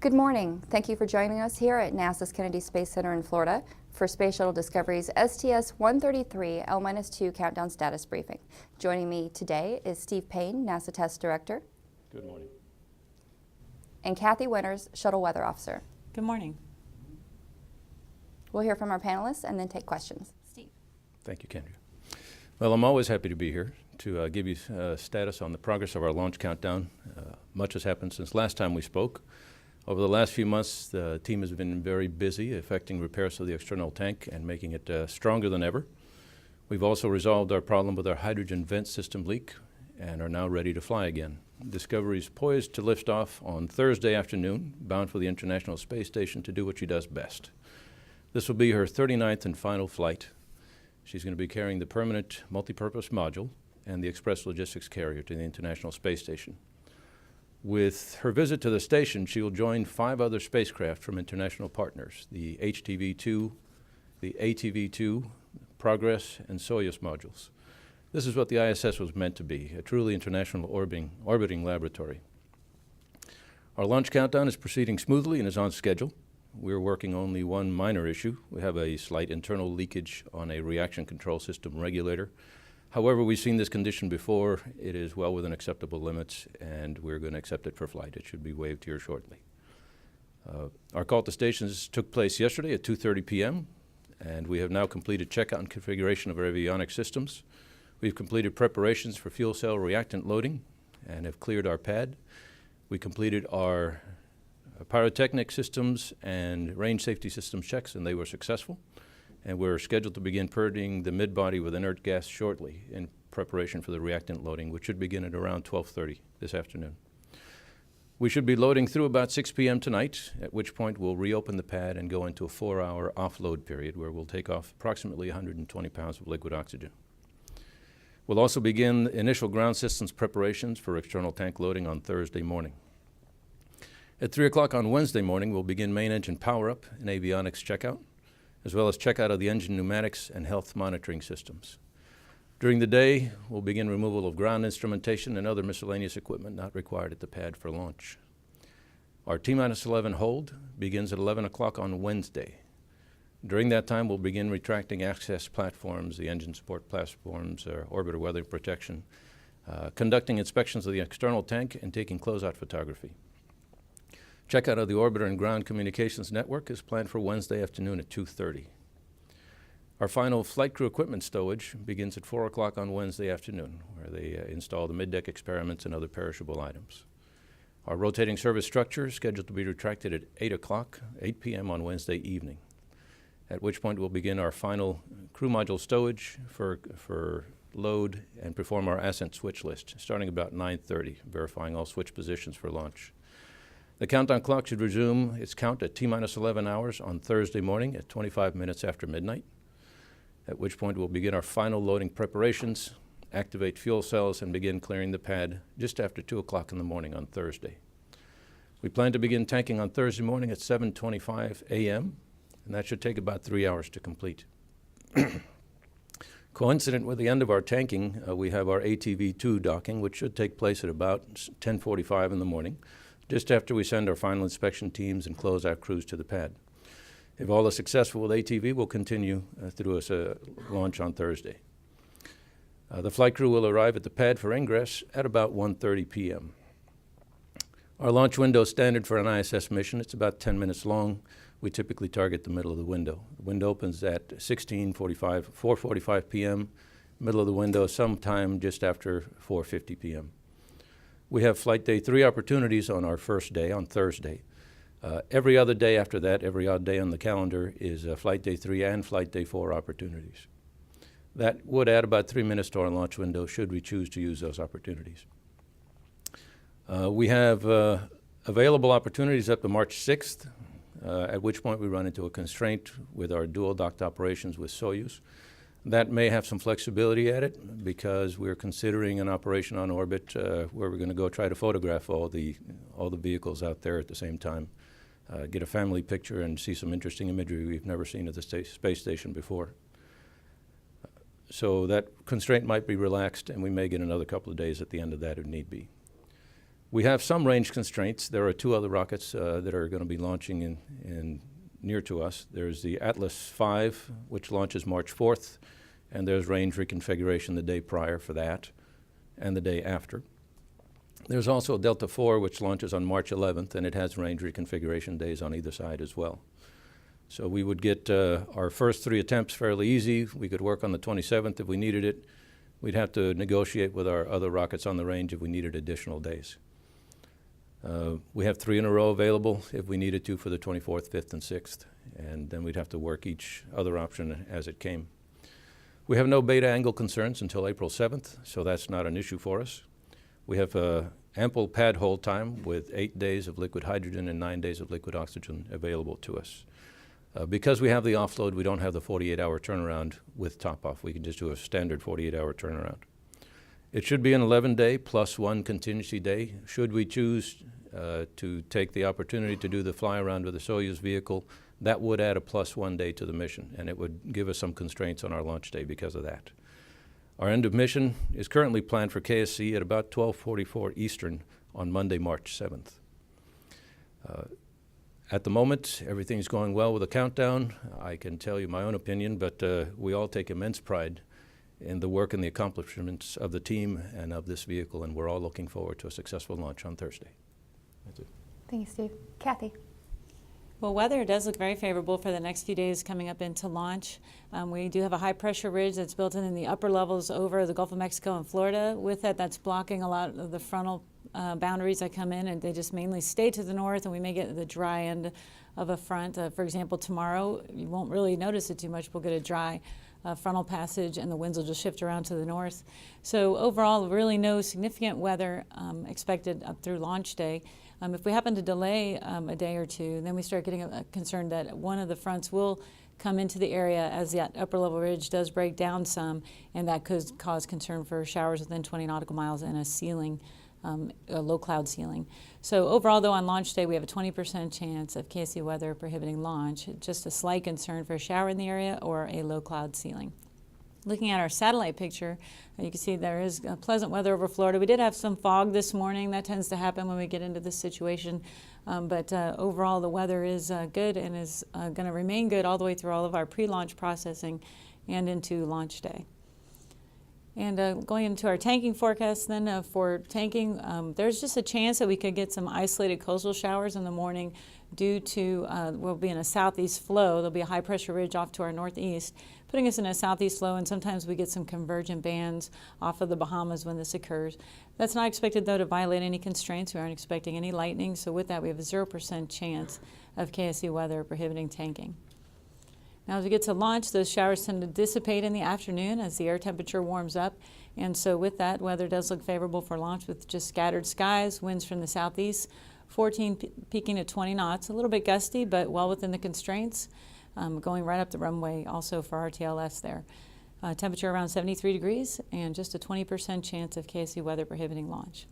Good morning. Thank you for joining us here at NASA's Kennedy Space Center in Florida for Space Shuttle Discovery's STS-133 L-2 countdown status briefing. Joining me today is Steve Payne, NASA Test Director. Good morning. And Kathy Winters, Shuttle Weather Officer. Good morning. We'll hear from our panelists and then take questions. Steve. Thank you, Kendra. Well, I'm always happy to be here to give you status on the progress of our launch countdown. Much has happened since last time we spoke. Over the last few months, the team has been very busy effecting repairs to the external tank and making it stronger than ever. We've also resolved our problem with our hydrogen vent system leak and are now ready to fly again. Discovery is poised to lift off on Thursday afternoon, bound for the International Space Station to do what she does best. This will be her 39th and final flight. She's going to be carrying the permanent multipurpose module and the express logistics carrier to the International Space Station. With her visit to the station, she will join 5 other spacecraft from international partners, the HTV-2, the ATV-2, Progress, and Soyuz modules. This is what the ISS was meant to be, a truly international orbiting laboratory. Our launch countdown is proceeding smoothly and is on schedule. We're working only one minor issue. We have a slight internal leakage on a reaction control system regulator. However, we've seen this condition before. It is well within acceptable limits, and we're going to accept it for flight. It should be waved here shortly. Our call to stations took place yesterday at 2:30 p.m., and we have now completed checkout and configuration of our avionics systems. We've completed preparations for fuel cell reactant loading and have cleared our pad. We completed our pyrotechnic systems and range safety systems checks, and they were successful. And we're scheduled to begin purging the mid-body with inert gas shortly in preparation for the reactant loading, which should begin at around 12:30 this afternoon. We should be loading through about 6 p.m. tonight, at which point we'll reopen the pad and go into a 4-hour offload period where we'll take off approximately 120 pounds of liquid oxygen. We'll also begin initial ground systems preparations for external tank loading on Thursday morning. At 3 o'clock on Wednesday morning, we'll begin main engine power-up and avionics checkout, as well as checkout of the engine pneumatics and health monitoring systems. During the day, we'll begin removal of ground instrumentation and other miscellaneous equipment not required at the pad for launch. Our T-11 hold begins at 11 o'clock on Wednesday. During that time, we'll begin retracting access platforms, the engine support platforms, orbiter weather protection, conducting inspections of the external tank, and taking closeout photography. Checkout of the orbiter and ground communications network is planned for Wednesday afternoon at 2:30. Our final flight crew equipment stowage begins at 4 o'clock on Wednesday afternoon, where they install the mid-deck experiments and other perishable items. Our rotating service structure is scheduled to be retracted at 8 p.m. on Wednesday evening, at which point we'll begin our final crew module stowage for load and perform our ascent switch list, starting about 9:30, verifying all switch positions for launch. The countdown clock should resume its count at T-11 hours on Thursday morning at 25 minutes after midnight, at which point we'll begin our final loading preparations, activate fuel cells, and begin clearing the pad just after 2 o'clock in the morning on Thursday. We plan to begin tanking on Thursday morning at 7:25 a.m., and that should take about 3 hours to complete. Coincident with the end of our tanking, we have our ATV-2 docking, which should take place at about 10:45 in the morning, just after we send our final inspection teams and close our crews to the pad. If all is successful with ATV, we'll continue through a launch on Thursday. The flight crew will arrive at the pad for ingress at about 1:30 p.m. Our launch window is standard for an ISS mission. It's about 10 minutes long. We typically target the middle of the window. The window opens at 4:45 p.m., middle of the window sometime just after 4:50 p.m. We have Flight Day 3 opportunities on our first day, on Thursday. Every other day after that, every odd day on the calendar, is Flight Day 3 and Flight Day 4 opportunities. That would add about 3 minutes to our launch window should we choose to use those opportunities. We have available opportunities up to March 6th, at which point we run into a constraint with our dual docked operations with Soyuz. That may have some flexibility at it because we're considering an operation on orbit where we're going to go try to photograph all the vehicles out there at the same time, get a family picture and see some interesting imagery we've never seen at the space station before. So that constraint might be relaxed, and we may get another couple of days at the end of that if need be. We have some range constraints. There are 2 other rockets that are going to be launching in near to us. There's the Atlas V, which launches March 4th, and there's range reconfiguration the day prior for that and the day after. There's also Delta IV, which launches on March 11th, and it has range reconfiguration days on either side as well. So we would get our first 3 attempts fairly easy. We could work on the 27th if we needed it. We'd have to negotiate with our other rockets on the range if we needed additional days. We have 3 in a row available if we needed to for the 24th, 5th, and 6th, and then we'd have to work each other option as it came. We have no beta angle concerns until April 7th, so that's not an issue for us. We have ample pad hold time with 8 days of liquid hydrogen and 9 days of liquid oxygen available to us. Because we have the offload, we don't have the 48-hour turnaround with top-off. We can just do a standard 48-hour turnaround. It should be an 11-day plus 1 contingency day. Should we choose to take the opportunity to do the fly-around with the Soyuz vehicle, that would add a plus 1 day to the mission, and it would give us some constraints on our launch day because of that. Our end of mission is currently planned for KSC at about 12:44 Eastern on Monday, March 7th. At the moment, everything's going well with the countdown. I can tell you my own opinion, but we all take immense pride in the work and the accomplishments of the team and of this vehicle, and we're all looking forward to a successful launch on Thursday. That's it. Thank you, Steve. Kathy? Well, weather does look very favorable for the next few days coming up into launch. We do have a high pressure ridge that's built in the upper levels over the Gulf of Mexico and Florida. With that, that's blocking a lot of the frontal boundaries that come in, and they just mainly stay to the north, and we may get the dry end of a front. For example, tomorrow, you won't really notice it too much. We'll get a dry frontal passage, and the winds will just shift around to the north. So overall, really no significant weather expected up through launch day. If we happen to delay a day or two, then we start getting concerned that one of the fronts will come into the area as that upper level ridge does break down some, and that could cause concern for showers within 20 nautical miles and a ceiling, a low cloud ceiling. So overall, though, on launch day, we have a 20% chance of KSC weather prohibiting launch, just a slight concern for a shower in the area or a low cloud ceiling. Looking at our satellite picture, you can see there is pleasant weather over Florida. We did have some fog this morning. That tends to happen when we get into this situation. But overall, the weather is good and is going to remain good all the way through all of our pre-launch processing and into launch day. And going into our tanking forecast then for tanking, there's just a chance that we could get some isolated coastal showers in the morning due to, we'll be in a southeast flow. There'll be a high pressure ridge off to our northeast, putting us in a southeast flow, and sometimes we get some convergent bands off of the Bahamas when this occurs. That's not expected, though, to violate any constraints. We aren't expecting any lightning, so with that we have a 0% chance of KSC weather prohibiting tanking. Now, as we get to launch, those showers tend to dissipate in the afternoon as the air temperature warms up, and so with that, weather does look favorable for launch with just scattered skies, winds from the southeast, 14 peaking at 20 knots, a little bit gusty, but well within the constraints. Going right up the runway also for our TLS there. Temperature around 73 degrees and just a 20% chance of KSC weather prohibiting launch.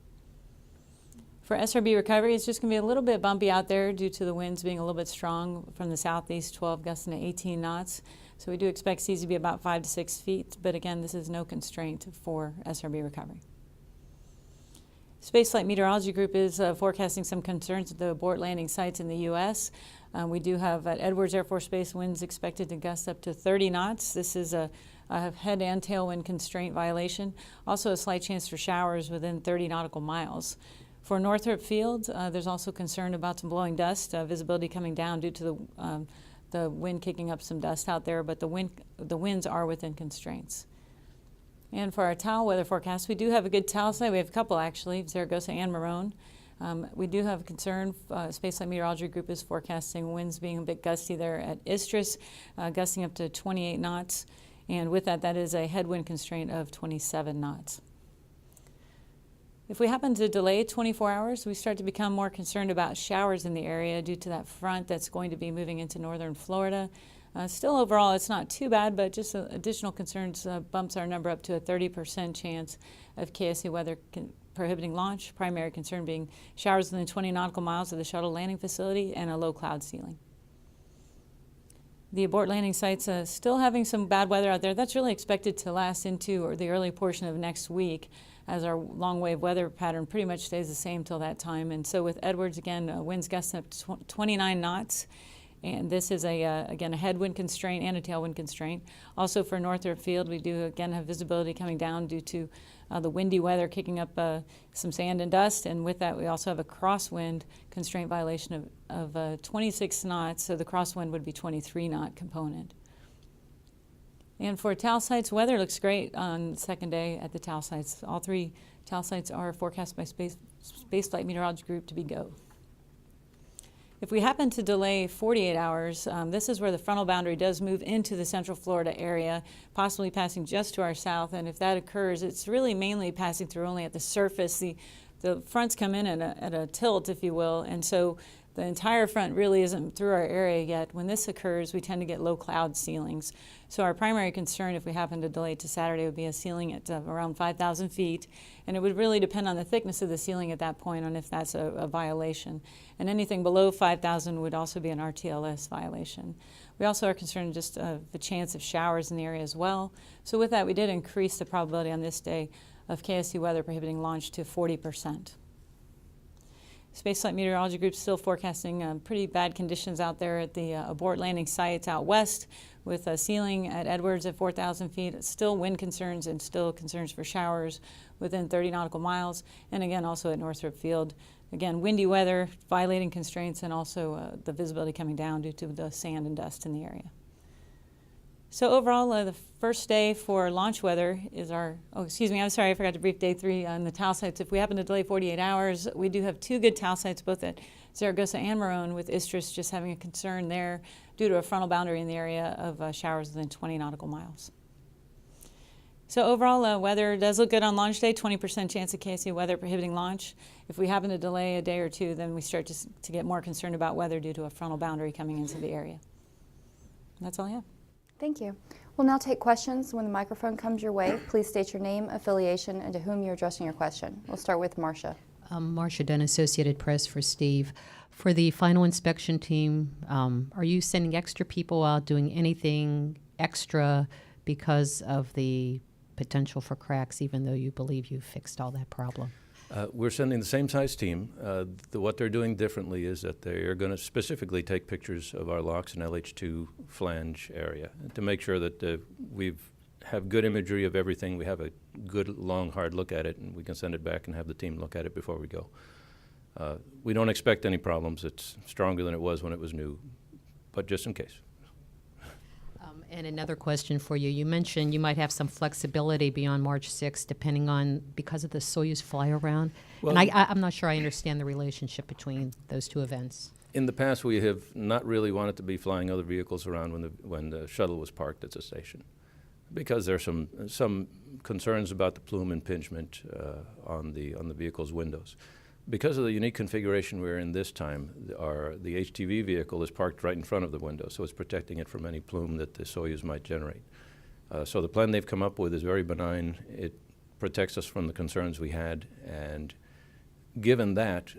For SRB recovery, it's just going to be a little bit bumpy out there due to the winds being a little bit strong from the southeast, 12 gusting to 18 knots. So we do expect seas to be about 5 to 6 feet, but again, this is no constraint for SRB recovery. Space Flight Meteorology Group is forecasting some concerns at the abort landing sites in the U.S. We do have at Edwards Air Force Base winds expected to gust up to 30 knots. This is a head and tailwind constraint violation. Also a slight chance for showers within 30 nautical miles. For Northrop Field, there's also concern about some blowing dust, visibility coming down due to the wind kicking up some dust out there, but the winds are within constraints. And for our TAL weather forecast, we do have a good TAL site. We have a couple actually, Zaragoza and Morone. We do have a concern. Space Flight Meteorology Group is forecasting winds being a bit gusty there at Istris, gusting up to 28 knots. And with that, that is a headwind constraint of 27 knots. If we happen to delay 24 hours, we start to become more concerned about showers in the area due to that front that's going to be moving into northern Florida. Still overall, it's not too bad, but just additional concerns bumps our number up to a 30% chance of KSC weather prohibiting launch, primary concern being showers within 20 nautical miles of the shuttle landing facility and a low cloud ceiling. The abort landing sites still having some bad weather out there. That's really expected to last into the early portion of next week. as our long wave weather pattern pretty much stays the same till that time. And so with Edwards, again, winds gusting up to 29 knots. And this is, again, a headwind constraint and a tailwind constraint. Also for Northrop Field, we do, again, have visibility coming down due to the windy weather kicking up some sand and dust. And with that, we also have a crosswind constraint violation of 26 knots. So the crosswind would be 23-knot component. And for TAL sites, weather looks great on the second day at the TAL sites. All 3 TAL sites are forecast by Space Flight Meteorology Group to be go. If we happen to delay 48 hours, this is where the frontal boundary does move into the central Florida area, possibly passing just to our south. And if that occurs, it's really mainly passing through only at the surface. The fronts come in at a tilt, if you will, and so the entire front really isn't through our area yet. When this occurs, we tend to get low cloud ceilings. So our primary concern, if we happen to delay to Saturday, would be a ceiling at around 5,000 feet. And it would really depend on the thickness of the ceiling at that point on if that's a violation. And anything below 5,000 would also be an RTLS violation. We also are concerned just the chance of showers in the area as well. So with that, we did increase the probability on this day of KSC weather prohibiting launch to 40%. Space Flight Meteorology Group still forecasting pretty bad conditions out there at the abort landing sites out west, with a ceiling at Edwards at 4,000 feet. Still wind concerns and still concerns for showers within 30 nautical miles. And again, also at Northrop Field. Again, windy weather, violating constraints, and also the visibility coming down due to the sand and dust in the area. So overall, the first day for launch weather is our, I'm sorry, I forgot to brief day 3 on the TAL sites. If we happen to delay 48 hours, we do have 2 good TAL sites, both at Zaragoza and Marone, with ISTRIS just having a concern there due to a frontal boundary in the area of showers within 20 nautical miles. So overall, weather does look good on launch day, 20% chance of KSC weather prohibiting launch. If we happen to delay a day or 2, then we start to get more concerned about weather due to a frontal boundary coming into the area. And that's all I have. Thank you. We'll now take questions. When the microphone comes your way, please state your name, affiliation, and to whom you're addressing your question. We'll start with Marcia. Marcia Dunn, Associated Press for Steve. For the final inspection team, are you sending extra people out, doing anything extra because of the potential for cracks, even though you believe you've fixed all that problem? We're sending the same size team. What they're doing differently is that they're going to specifically take pictures of our locks and LH2 flange area to make sure that we have good imagery of everything. We have a good, long, hard look at it, and we can send it back and have the team look at it before we go. We don't expect any problems. It's stronger than it was when it was new, but just in case. And another question for you. You mentioned you might have some flexibility beyond March 6th, depending on, because of the Soyuz fly-around. Well, and I'm not sure I understand the relationship between those 2 events. In the past, we have not really wanted to be flying other vehicles around when the shuttle was parked at the station, because there's some concerns about the plume impingement on the vehicle's windows. Because of the unique configuration we're in this time, the HTV vehicle is parked right in front of the window, so it's protecting it from any plume that the Soyuz might generate. So the plan they've come up with is very benign. It protects us from the concerns we had, and given that,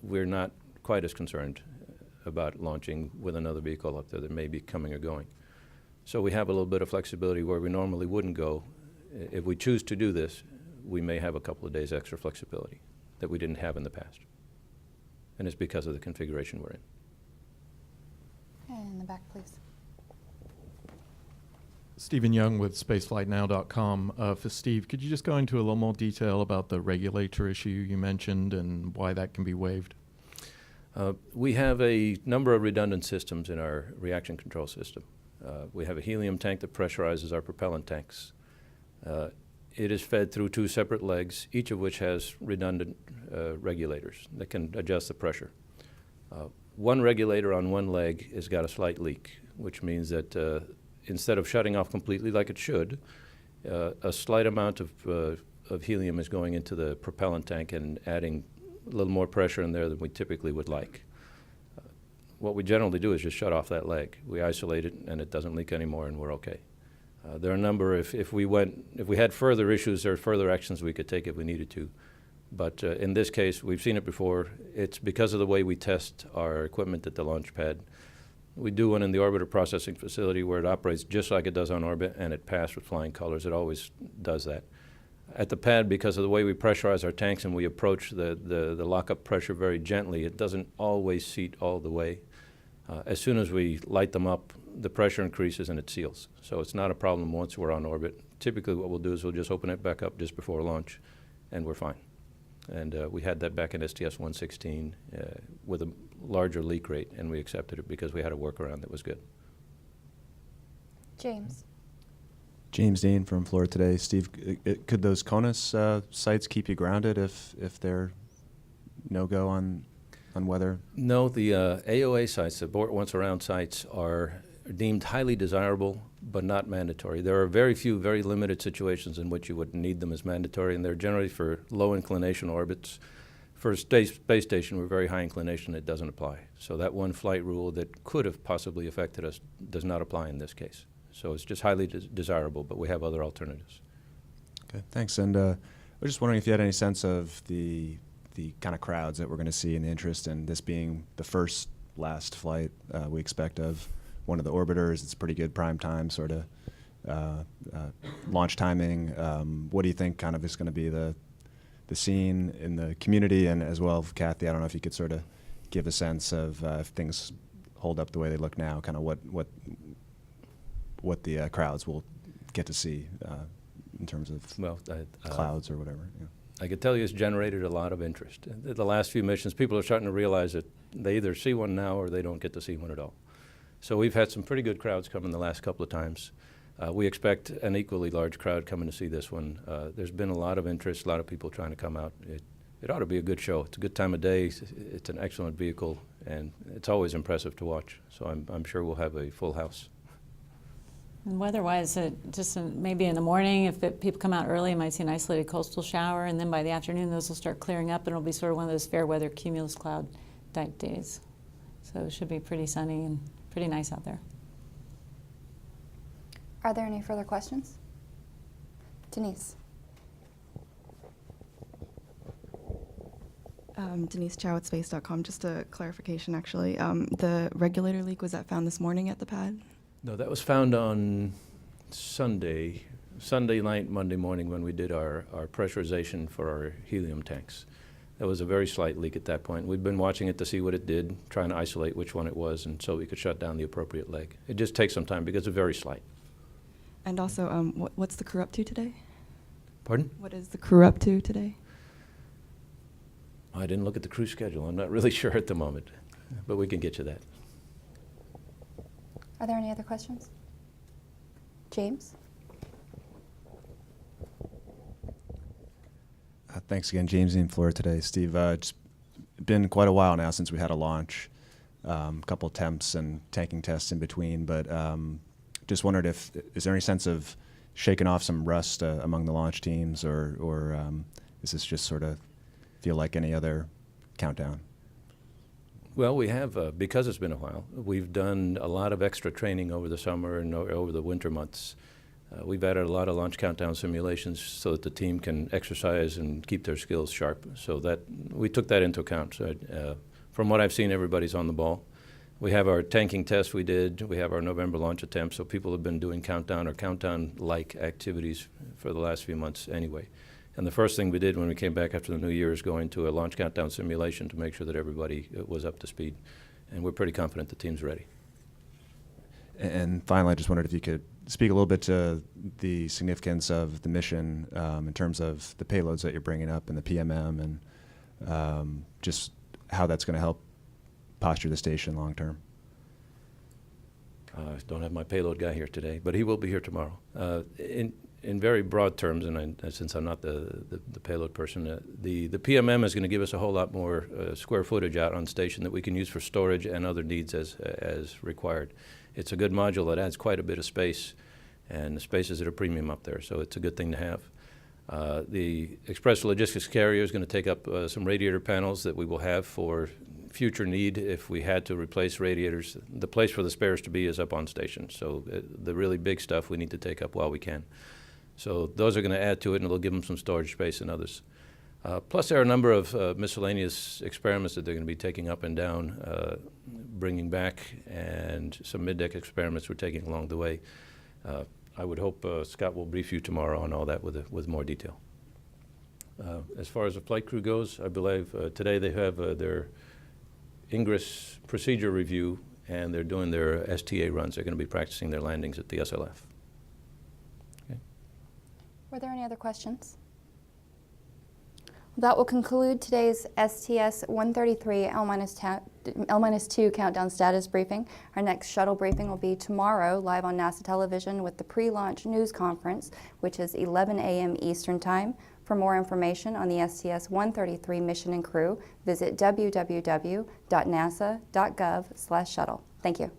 we're not quite as concerned about launching with another vehicle up there that may be coming or going. So we have a little bit of flexibility where we normally wouldn't go. If we choose to do this, we may have a couple of days extra flexibility that we didn't have in the past. And it's because of the configuration we're in. And in the back, please. Stephen Young with spaceflightnow.com. For Steve, could you just go into a little more detail about the regulator issue you mentioned and why that can be waived? We have a number of redundant systems in our reaction control system. We have a helium tank that pressurizes our propellant tanks. It is fed through 2 separate legs, each of which has redundant regulators that can adjust the pressure. One regulator on one leg has got a slight leak, which means that instead of shutting off completely like it should, a slight amount of helium is going into the propellant tank and adding a little more pressure in there than we typically would like. What we generally do is just shut off that leg. We isolate it, and it doesn't leak anymore, and we're okay. There are a number, if we had further issues, there are further actions we could take if we needed to. But in this case, we've seen it before. It's because of the way we test our equipment at the launch pad. We do one in the orbiter processing facility where it operates just like it does on orbit, and it passed with flying colors. It always does that. At the pad, because of the way we pressurize our tanks and we approach the lockup pressure very gently, it doesn't always seat all the way. As soon as we light them up, the pressure increases and it seals. So it's not a problem once we're on orbit. Typically what we'll do is we'll just open it back up just before launch, and we're fine. And we had that back in STS-116 with a larger leak rate, and we accepted it because we had a workaround that was good. James. James Dean from Florida Today. Steve, could those CONUS sites keep you grounded if they're no-go on weather? No, the AOA sites, the abort once around sites, are deemed highly desirable but not mandatory. There are very few, very limited situations in which you would need them as mandatory, and they're generally for low inclination orbits. For a space station with very high inclination, it doesn't apply. So that one flight rule that could have possibly affected us does not apply in this case. So it's just highly desirable, but we have other alternatives. Okay, thanks. And I was just wondering if you had any sense of the kind of crowds that we're going to see and the interest in this being the last flight we expect of one of the orbiters. It's pretty good prime time sort of launch timing. What do you think kind of is going to be the scene in the community, and as well, Kathy, I don't know if you could sort of give a sense of if things hold up the way they look now, kind of what the crowds will get to see in terms of clouds or whatever. Yeah. I could tell you it's generated a lot of interest. The last few missions, people are starting to realize that they either see one now or they don't get to see one at all. So we've had some pretty good crowds come in the last couple of times. We expect an equally large crowd coming to see this one. There's been a lot of interest, a lot of people trying to come out. It ought to be a good show. It's a good time of day. It's an excellent vehicle, and it's always impressive to watch. So I'm sure we'll have a full house. And weather-wise, maybe in the morning, if people come out early, you might see an isolated coastal shower, and then by the afternoon, those will start clearing up, and it'll be sort of one of those fair weather cumulus cloud type days. So it should be pretty sunny and pretty nice out there. Are there any further questions? Denise. Denise Chow at space.com. Just a clarification, actually. The regulator leak, was that found this morning at the pad? No, that was found on Sunday night, Monday morning, when we did our pressurization for our helium tanks. There was a very slight leak at that point. We've been watching it to see what it did, trying to isolate which one it was, and so we could shut down the appropriate leg. It just takes some time because it's very slight. And also, what's the crew up to today? Pardon? What is the crew up to today? I didn't look at the crew schedule. I'm not really sure at the moment, but we can get you that. Are there any other questions? James? Thanks again, James in Florida Today. Steve, it's been quite a while now since we had a launch, a couple attempts and tanking tests in between, but just wondered is there any sense of shaking off some rust among the launch teams, or is this just sort of feel like any other countdown? Well, we have, because it's been a while, we've done a lot of extra training over the summer and over the winter months. We've added a lot of launch countdown simulations so that the team can exercise and keep their skills sharp. So that we took that into account. So, from what I've seen, everybody's on the ball. We have our tanking test we did. We have our November launch attempt. So people have been doing countdown or countdown-like activities for the last few months anyway. And the first thing we did when we came back after the new year is go into a launch countdown simulation to make sure that everybody was up to speed. And we're pretty confident the team's ready. And finally, I just wondered if you could speak a little bit to the significance of the mission in terms of the payloads that you're bringing up and the PMM, and just how that's going to help posture the station long term. I don't have my payload guy here today, but he will be here tomorrow. In very broad terms, and since I'm not the payload person, the PMM is going to give us a whole lot more square footage out on station that we can use for storage and other needs as required. It's a good module that adds quite a bit of space, and the space is at a premium up there, so it's a good thing to have. The Express Logistics Carrier is going to take up some radiator panels that we will have for future need if we had to replace radiators. The place for the spares to be is up on station, so the really big stuff we need to take up while we can. So those are going to add to it, and it'll give them some storage space and others. Plus, there are a number of miscellaneous experiments that they're going to be taking up and down, bringing back, and some mid-deck experiments we're taking along the way. I would hope Scott will brief you tomorrow on all that with more detail. As far as the flight crew goes, I believe today they have their ingress procedure review, and they're doing their STA runs. They're going to be practicing their landings at the SLF. Okay. Were there any other questions? That will conclude today's STS 133 L-2 countdown status briefing. Our next shuttle briefing will be tomorrow live on NASA television with the pre-launch news conference, which is 11 a.m. Eastern Time. For more information on the STS 133 mission and crew, visit www.nasa.gov/shuttle. Thank you.